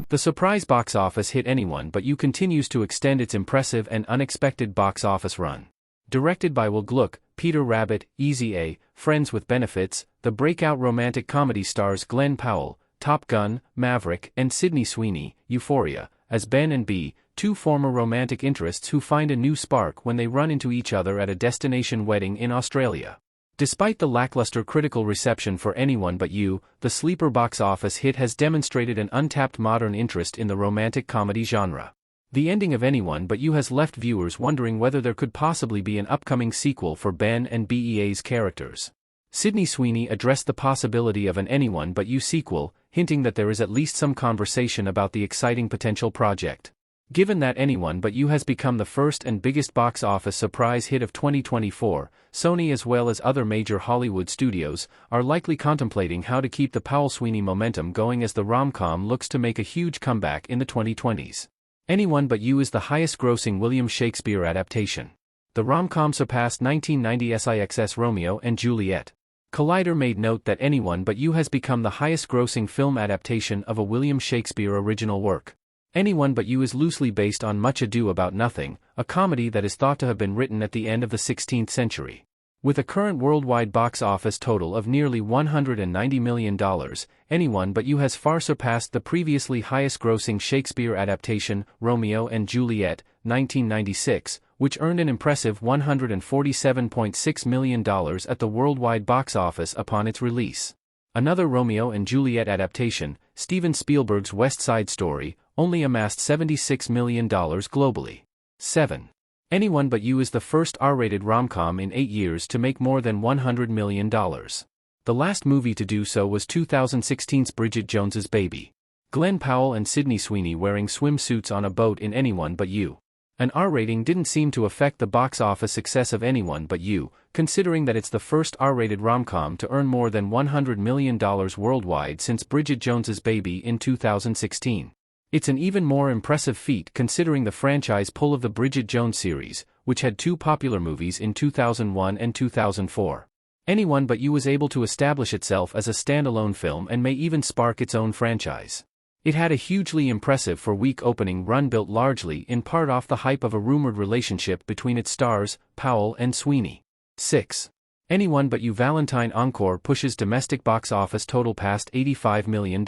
The surprise box office hit Anyone But You continues to extend its impressive and unexpected box office run. Directed by Will Gluck, Peter Rabbit, Easy A, Friends with Benefits, the breakout romantic comedy stars Glenn Powell, Top Gun, Maverick, and Sydney Sweeney, Euphoria, as Ben and Bea, two former romantic interests who find a new spark when they run into each other at a destination wedding in Australia. Despite the lackluster critical reception for Anyone But You, the sleeper box office hit has demonstrated an untapped modern interest in the romantic comedy genre. The ending of Anyone But You has left viewers wondering whether there could possibly be an upcoming sequel for Ben and Bea's characters. Sydney Sweeney addressed the possibility of an Anyone But You sequel, hinting that there is at least some conversation about the exciting potential project. Given that Anyone But You has become the first and biggest box office surprise hit of 2024, Sony as well as other major Hollywood studios are likely contemplating how to keep the Powell-Sweeney momentum going as the rom-com looks to make a huge comeback in the 2020s. Anyone But You is the highest-grossing William Shakespeare adaptation. The rom-com surpassed 1990's IXS Romeo and Juliet. Collider made note that Anyone But You has become the highest-grossing film adaptation of a William Shakespeare original work. Anyone But You is loosely based on Much Ado About Nothing, a comedy that is thought to have been written at the end of the 16th century. With a current worldwide box office total of nearly $190 million, Anyone But You has far surpassed the previously highest-grossing Shakespeare adaptation, Romeo and Juliet, 1996, which earned an impressive $147.6 million at the worldwide box office upon its release. Another Romeo and Juliet adaptation, Steven Spielberg's West Side Story, only amassed $76 million globally. 7. Anyone But You is the first R-rated rom-com in 8 years to make more than $100 million. The last movie to do so was 2016's Bridget Jones's Baby. Glenn Powell and Sydney Sweeney wearing swimsuits on a boat in Anyone But You. An R rating didn't seem to affect the box office success of Anyone But You, considering that it's the first R-rated rom-com to earn more than $100 million worldwide since Bridget Jones's Baby in 2016. It's an even more impressive feat considering the franchise pull of the Bridget Jones series, which had two popular movies in 2001 and 2004. Anyone But You was able to establish itself as a standalone film and may even spark its own franchise. It had a hugely impressive four-week opening run built largely in part off the hype of a rumored relationship between its stars, Powell and Sweeney. 6. Anyone But You Valentine Encore pushes domestic box office total past $85 million.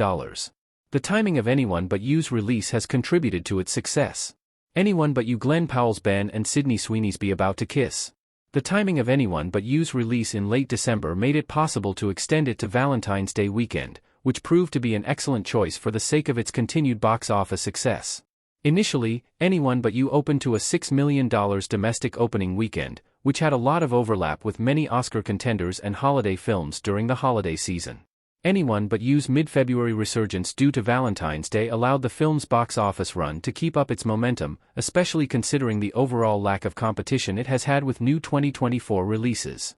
The timing of Anyone But You's release has contributed to its success. Anyone But You Glenn Powell's Ben and Sydney Sweeney's Be About to Kiss. The timing of Anyone But You's release in late December made it possible to extend it to Valentine's Day weekend, which proved to be an excellent choice for the sake of its continued box office success. Initially, Anyone But You opened to a $6 million domestic opening weekend, which had a lot of overlap with many Oscar contenders and holiday films during the holiday season. Anyone But You's mid-February resurgence due to Valentine's Day allowed the film's box office run to keep up its momentum, especially considering the overall lack of competition it has had with new 2024 releases.